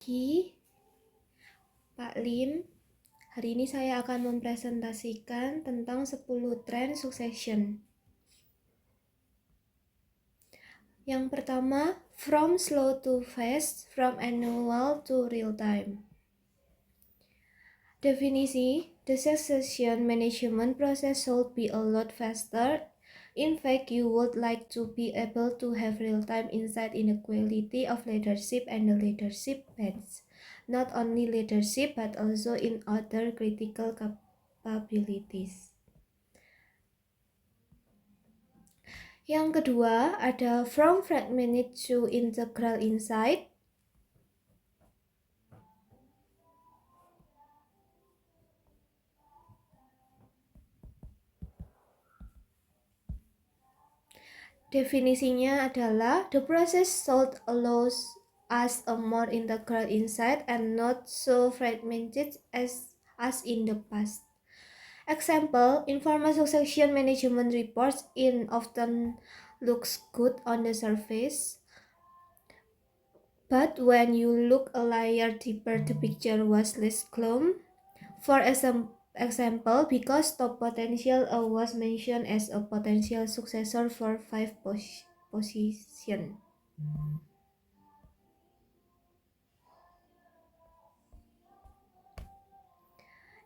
pagi, Pak Lim. Hari ini saya akan mempresentasikan tentang 10 tren succession. Yang pertama, from slow to fast, from annual to real time. Definisi, the succession management process should be a lot faster. In fact, you would like to be able to have real-time insight in the quality of leadership and the leadership bench. Not only leadership, but also in other critical capabilities. Yang kedua, ada from fragmented to integral insight. Definisinya adalah the process should allows us a more integral insight and not so fragmented as in the past. Example, informal succession management reports in often looks good on the surface, but when you look a layer deeper, the picture was less gloomy. For example, because top potential was mentioned as a potential successor for 5 position.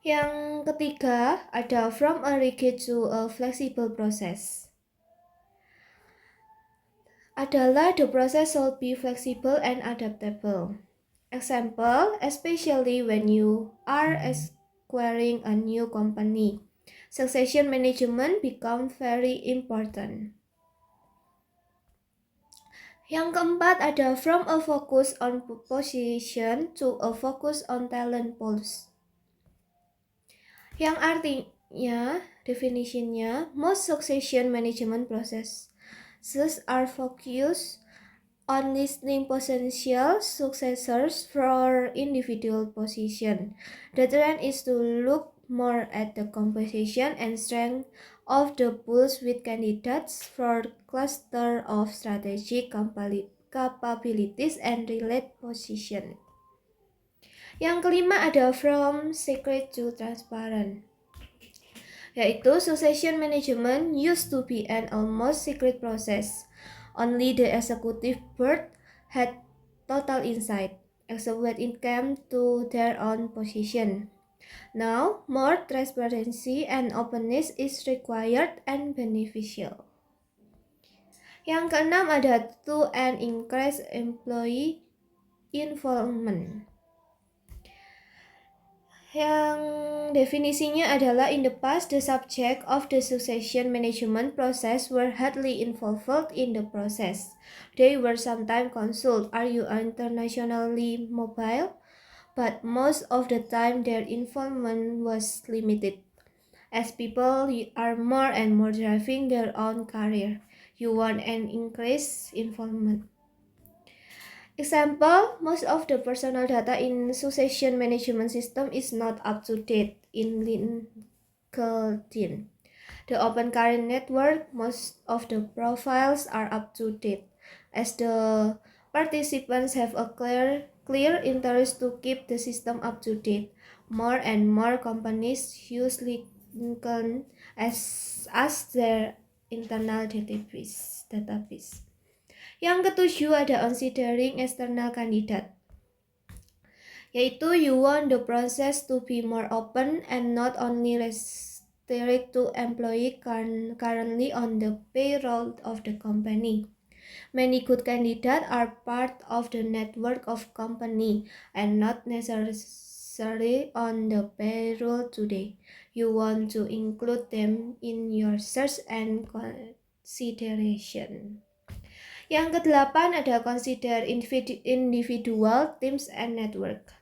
Yang ketiga, ada from a rigid to a flexible process. Adalah the process should be flexible and adaptable. Example, especially when you are acquiring a new company, succession management become very important. Yang keempat ada from a focus on position to a focus on talent pools. Yang artinya, definisinya, most succession management processes are focused on listing potential successors for individual position. The trend is to look more at the composition and strength of the pools with candidates for cluster of strategic capabilities and relate position. Yang kelima ada from secret to transparent, yaitu succession management used to be an almost secret process. Only the executive board had total insight, except when it came to their own position. Now, more transparency and openness is required and beneficial. Yang keenam ada to and increase employee involvement. Yang definisinya adalah in the past, the subject of the succession management process were heavily involved in the process. They were sometimes consulted, are you internationally mobile? But most of the time their involvement was limited. As people are more and more driving their own career, you want an increased involvement. Example, most of the personal data in succession management system is not up to date in LinkedIn. The Open Career Network, most of the profiles are up to date, as the participants have a clear interest to keep the system up to date. More and more companies use LinkedIn as their internal database. Yang ketujuh ada considering external candidate, yaitu you want the process to be more open and not only restrict to employee currently on the payroll of the company. Many good candidates are part of the network of company and not necessarily on the payroll today. You want to include them in your search and consideration. Yang kedelapan ada consider individual, teams, and network,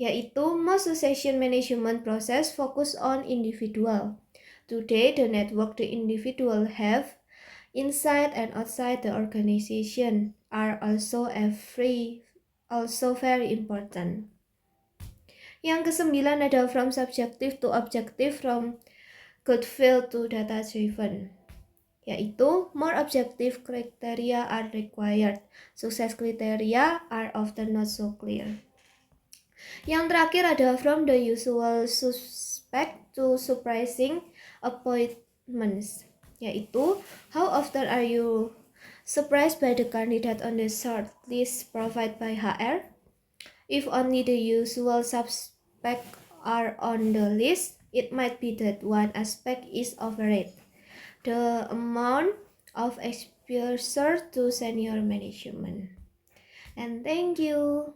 yaitu most succession management process focus on individual. Today, the network the individual have inside and outside the organization are also very important. Yang kesembilan ada from subjective to objective, from gut feel to data driven, yaitu more objective criteria are required. Success criteria are often not so clear. Yang terakhir ada from the usual suspect to surprising appointments, yaitu how often are you surprised by the candidate on the short list provided by HR? If only the usual suspects are on the list, it might be that one aspect is overrated. The amount of exposure to senior management. And thank you.